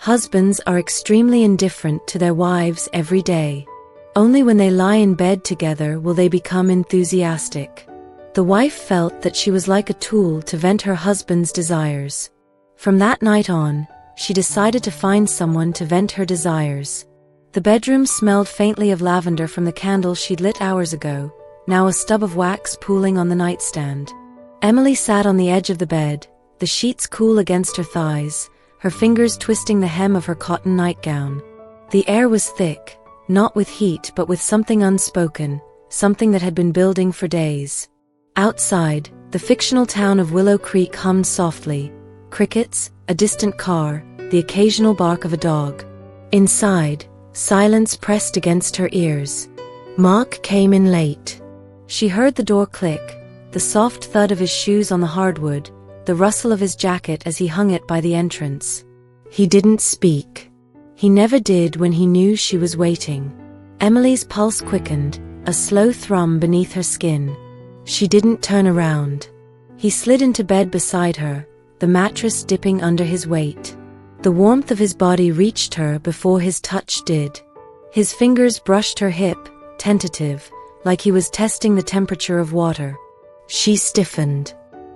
Husbands are extremely indifferent to their wives every day. Only when they lie in bed together will they become enthusiastic. The wife felt that she was like a tool to vent her husband's desires. From that night on, she decided to find someone to vent her desires. The bedroom smelled faintly of lavender from the candle she'd lit hours ago, now a stub of wax pooling on the nightstand. Emily sat on the edge of the bed, the sheets cool against her thighs, her fingers twisting the hem of her cotton nightgown. The air was thick, not with heat but with something unspoken, something that had been building for days. Outside, the fictional town of Willow Creek hummed softly. Crickets, a distant car, the occasional bark of a dog. Inside, silence pressed against her ears. Mark came in late. She heard the door click, the soft thud of his shoes on the hardwood, the rustle of his jacket as he hung it by the entrance. He didn't speak. He never did when he knew she was waiting. Emily's pulse quickened, a slow thrum beneath her skin. She didn't turn around. He slid into bed beside her, the mattress dipping under his weight. The warmth of his body reached her before his touch did. His fingers brushed her hip, tentative, like he was testing the temperature of water. She stiffened.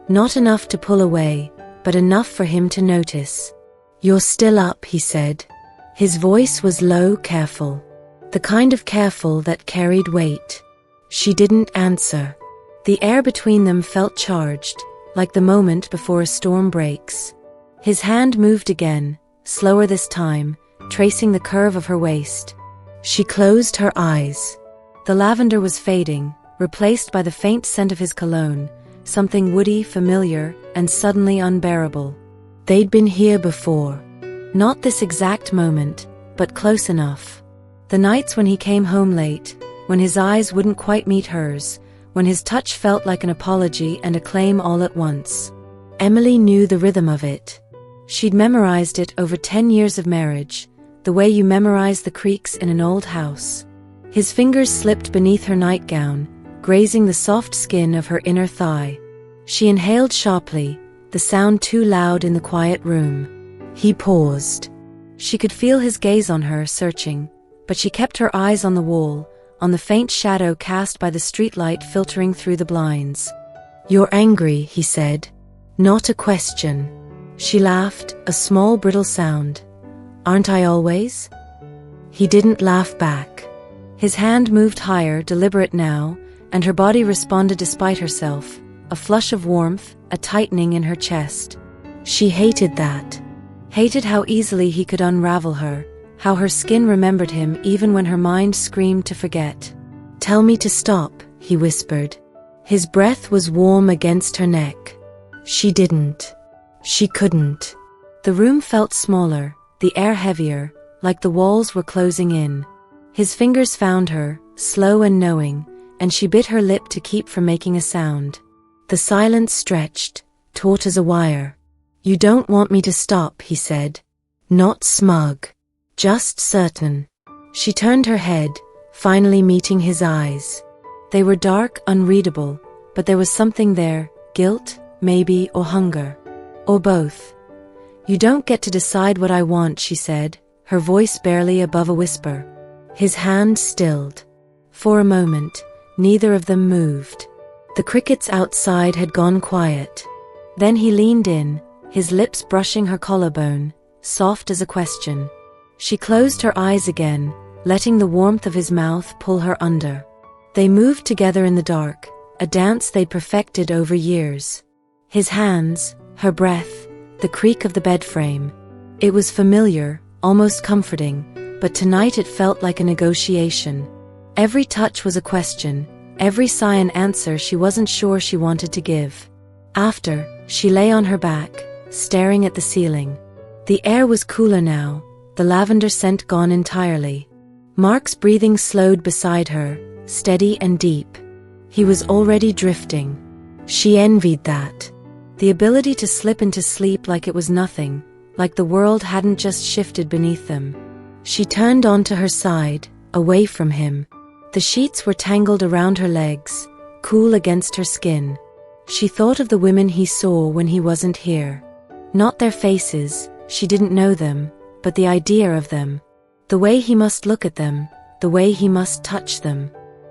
Not enough to pull away, but enough for him to notice. "You're still up," he said. His voice was low, careful. The kind of careful that carried weight. She didn't answer. The air between them felt charged, like the moment before a storm breaks. His hand moved again, slower this time, tracing the curve of her waist. She closed her eyes. The lavender was fading, replaced by the faint scent of his cologne, something woody, familiar, and suddenly unbearable. They'd been here before. Not this exact moment, but close enough. The nights when he came home late, when his eyes wouldn't quite meet hers, when his touch felt like an apology and a claim all at once. Emily knew the rhythm of it. She'd memorized it over 10 years of marriage, the way you memorize the creaks in an old house. His fingers slipped beneath her nightgown, grazing the soft skin of her inner thigh. She inhaled sharply, the sound too loud in the quiet room. He paused. She could feel his gaze on her, searching, but she kept her eyes on the wall, on the faint shadow cast by the streetlight filtering through the blinds. "You're angry," he said. Not a question. She laughed, a small brittle sound. "Aren't I always?" He didn't laugh back. His hand moved higher, deliberate now, and her body responded despite herself, a flush of warmth, a tightening in her chest. She hated that. Hated how easily he could unravel her, how her skin remembered him even when her mind screamed to forget. "Tell me to stop," he whispered. His breath was warm against her neck. She didn't. She couldn't. The room felt smaller, the air heavier, like the walls were closing in. His fingers found her, slow and knowing, and she bit her lip to keep from making a sound. The silence stretched, taut as a wire. "You don't want me to stop," he said. Not smug. Just certain. She turned her head, finally meeting his eyes. They were dark, unreadable, but there was something there, guilt, maybe, or hunger. Or both. "You don't get to decide what I want," she said, her voice barely above a whisper. His hand stilled. For a moment, neither of them moved. The crickets outside had gone quiet. Then he leaned in, his lips brushing her collarbone, soft as a question. She closed her eyes again, letting the warmth of his mouth pull her under. They moved together in the dark, a dance they'd perfected over years. His hands, her breath, the creak of the bed frame. It was familiar, almost comforting, but tonight it felt like a negotiation. Every touch was a question, every sigh an answer she wasn't sure she wanted to give. After, she lay on her back, staring at the ceiling. The air was cooler now, the lavender scent gone entirely. Mark's breathing slowed beside her, steady and deep. He was already drifting. She envied that. The ability to slip into sleep like it was nothing, like the world hadn't just shifted beneath them. She turned onto her side, away from him. The sheets were tangled around her legs, cool against her skin. She thought of the women he saw when he wasn't here. Not their faces, she didn't know them, but the idea of them. The way he must look at them, the way he must touch them.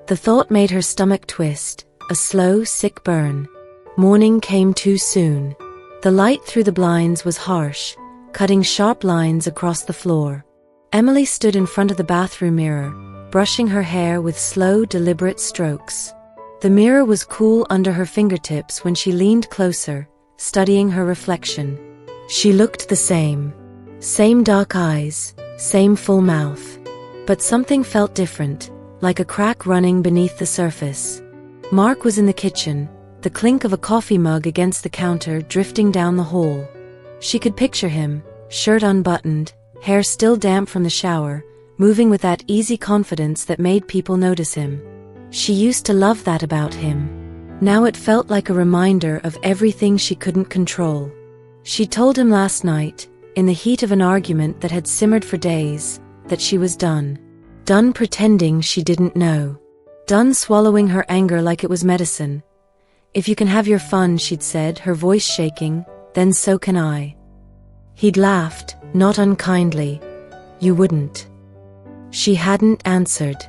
The thought made her stomach twist, a slow, sick burn. Morning came too soon. The light through the blinds was harsh, cutting sharp lines across the floor. Emily stood in front of the bathroom mirror, brushing her hair with slow, deliberate strokes. The mirror was cool under her fingertips when she leaned closer, studying her reflection. She looked the same. Same dark eyes, same full mouth. But something felt different, like a crack running beneath the surface. Mark was in the kitchen, the clink of a coffee mug against the counter drifting down the hall. She could picture him, shirt unbuttoned, hair still damp from the shower, moving with that easy confidence that made people notice him. She used to love that about him. Now it felt like a reminder of everything she couldn't control. She told him last night, in the heat of an argument that had simmered for days, that she was done. Done pretending she didn't know. Done swallowing her anger like it was medicine. "If you can have your fun," she'd said, her voice shaking, "then so can I." He'd laughed, not unkindly. "You wouldn't." She hadn't answered.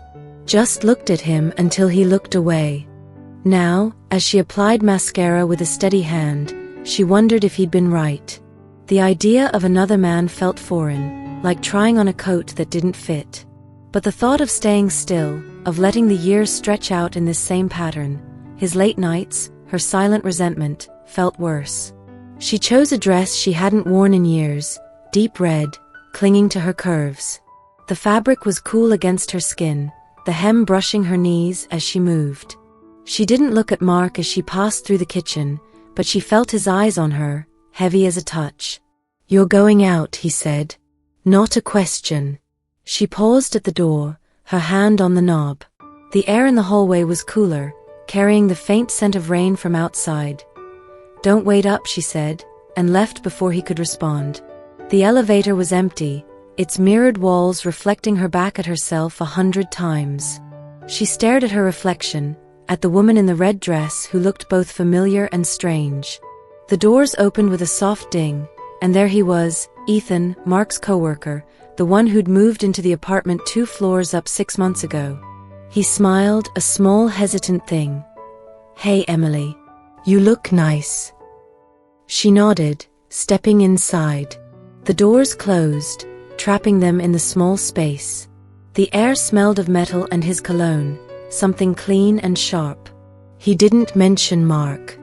Just looked at him until he looked away. Now, as she applied mascara with a steady hand, she wondered if he'd been right. The idea of another man felt foreign, like trying on a coat that didn't fit. But the thought of staying still, of letting the years stretch out in this same pattern, his late nights, her silent resentment, felt worse. She chose a dress she hadn't worn in years, deep red, clinging to her curves. The fabric was cool against her skin, the hem brushing her knees as she moved. She didn't look at Mark as she passed through the kitchen, but she felt his eyes on her, heavy as a touch. "You're going out," he said. Not a question. She paused at the door, her hand on the knob. The air in the hallway was cooler, carrying the faint scent of rain from outside. "Don't wait up," she said, and left before he could respond. The elevator was empty, its mirrored walls reflecting her back at herself 100 times. She stared at her reflection, at the woman in the red dress who looked both familiar and strange. The doors opened with a soft ding, and there he was, Ethan, Mark's coworker, the one who'd moved into the apartment 2 floors up 6 months ago. He smiled, a small hesitant thing. "Hey, Emily. You look nice." She nodded, stepping inside. The doors closed, trapping them in the small space. The air smelled of metal and his cologne, something clean and sharp. He didn't mention Mark.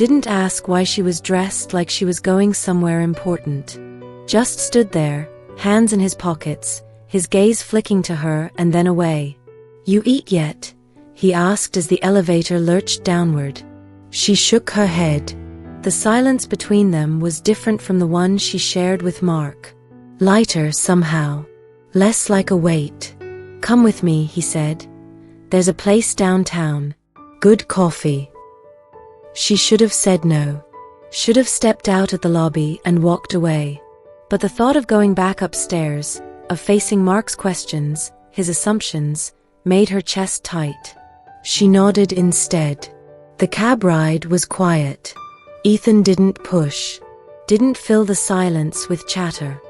Didn't ask why she was dressed like she was going somewhere important. Just stood there, hands in his pockets, his gaze flicking to her and then away. "You eat yet?" he asked as the elevator lurched downward. She shook her head. The silence between them was different from the one she shared with Mark. Lighter somehow. Less like a weight. "Come with me," he said. "There's a place downtown. Good coffee." She should have said no. Should have stepped out at the lobby and walked away. But the thought of going back upstairs, of facing Mark's questions, his assumptions, made her chest tight. She nodded instead. The cab ride was quiet. Ethan didn't push. Didn't fill the silence with chatter.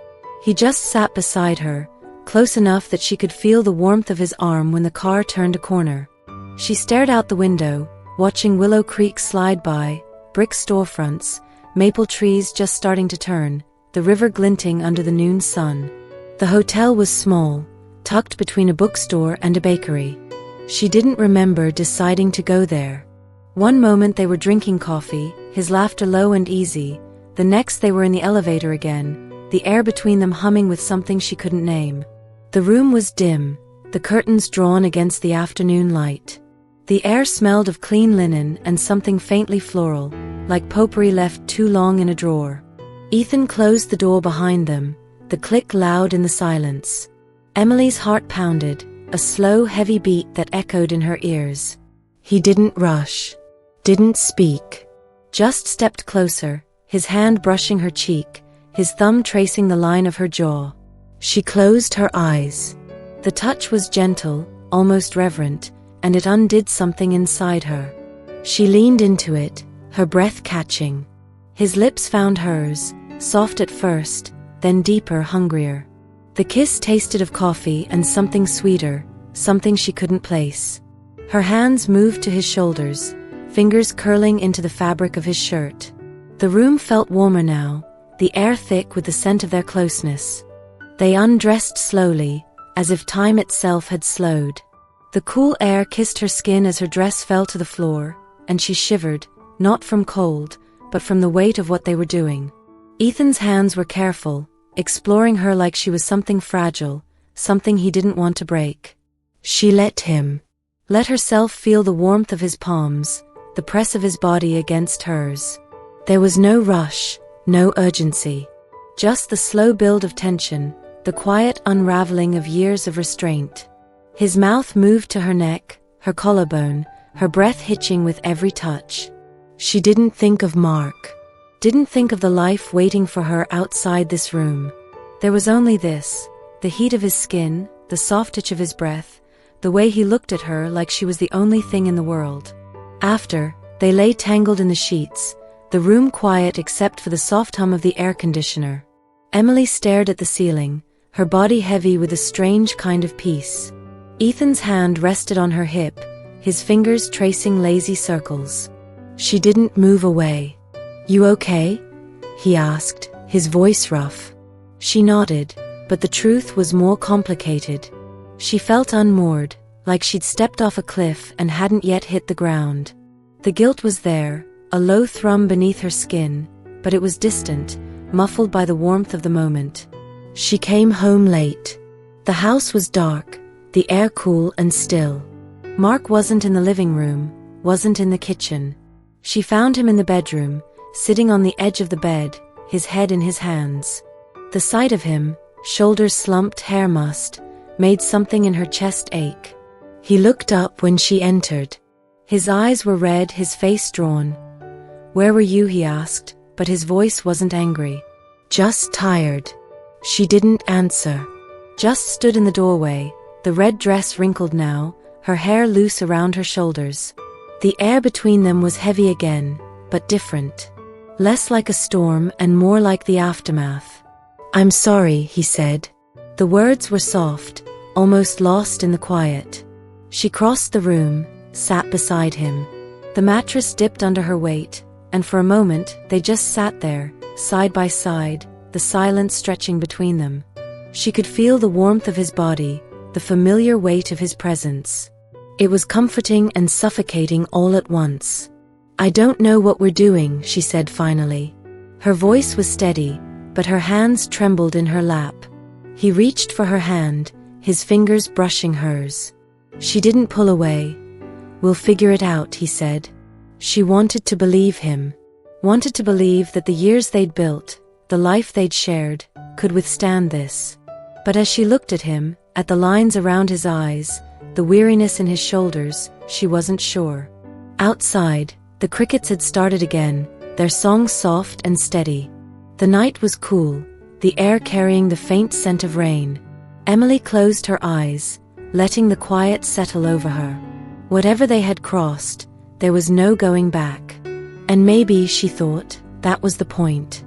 He just sat beside her, close enough that she could feel the warmth of his arm when the car turned a corner. She stared out the window, watching Willow Creek slide by, brick storefronts, maple trees just starting to turn, the river glinting under the noon sun. The hotel was small, tucked between a bookstore and a bakery. She didn't remember deciding to go there. One moment they were drinking coffee, his laughter low and easy, the next they were in the elevator again, the air between them humming with something she couldn't name. The room was dim, the curtains drawn against the afternoon light. The air smelled of clean linen and something faintly floral, like potpourri left too long in a drawer. Ethan closed the door behind them, the click loud in the silence. Emily's heart pounded, a slow, heavy beat that echoed in her ears. He didn't rush. Didn't speak. Just stepped closer, his hand brushing her cheek, his thumb tracing the line of her jaw. She closed her eyes. The touch was gentle, almost reverent, and it undid something inside her. She leaned into it, her breath catching. His lips found hers, soft at first, then deeper, hungrier. The kiss tasted of coffee and something sweeter, something she couldn't place. Her hands moved to his shoulders, fingers curling into the fabric of his shirt. The room felt warmer now, the air thick with the scent of their closeness. They undressed slowly, as if time itself had slowed. The cool air kissed her skin as her dress fell to the floor, and she shivered, not from cold, but from the weight of what they were doing. Ethan's hands were careful, exploring her like she was something fragile, something he didn't want to break. She let herself feel the warmth of his palms, the press of his body against hers. There was no rush, no urgency. Just the slow build of tension, the quiet unraveling of years of restraint. His mouth moved to her neck, her collarbone, her breath hitching with every touch. She didn't think of Mark. Didn't think of the life waiting for her outside this room. There was only this, the heat of his skin, the soft touch of his breath, the way he looked at her like she was the only thing in the world. After, they lay tangled in the sheets, the room quiet except for the soft hum of the air conditioner. Emily stared at the ceiling, her body heavy with a strange kind of peace. Ethan's hand rested on her hip, his fingers tracing lazy circles. She didn't move away. "You okay?" he asked, his voice rough. She nodded, but the truth was more complicated. She felt unmoored, like she'd stepped off a cliff and hadn't yet hit the ground. The guilt was there, a low thrum beneath her skin, but it was distant, muffled by the warmth of the moment. She came home late. The house was dark, the air cool and still. Mark wasn't in the living room, wasn't in the kitchen. She found him in the bedroom, sitting on the edge of the bed, his head in his hands. The sight of him, shoulders slumped, hair mussed, made something in her chest ache. He looked up when she entered. His eyes were red, his face drawn. "Where were you?" he asked, but his voice wasn't angry. "Just tired." She didn't answer. Just stood in the doorway, the red dress wrinkled now, her hair loose around her shoulders. The air between them was heavy again, but different. Less like a storm and more like the aftermath. "I'm sorry," he said. The words were soft, almost lost in the quiet. She crossed the room, sat beside him. The mattress dipped under her weight, and for a moment they just sat there, side by side, the silence stretching between them. She could feel the warmth of his body, the familiar weight of his presence. It was comforting and suffocating all at once. "I don't know what we're doing," she said finally. Her voice was steady, but her hands trembled in her lap. He reached for her hand, his fingers brushing hers. She didn't pull away. "We'll figure it out," he said. She wanted to believe him. Wanted to believe that the years they'd built, the life they'd shared, could withstand this. But as she looked at him, at the lines around his eyes, the weariness in his shoulders, she wasn't sure. Outside, the crickets had started again, their song soft and steady. The night was cool, the air carrying the faint scent of rain. Emily closed her eyes, letting the quiet settle over her. Whatever they had crossed, there was no going back. And maybe, she thought, that was the point.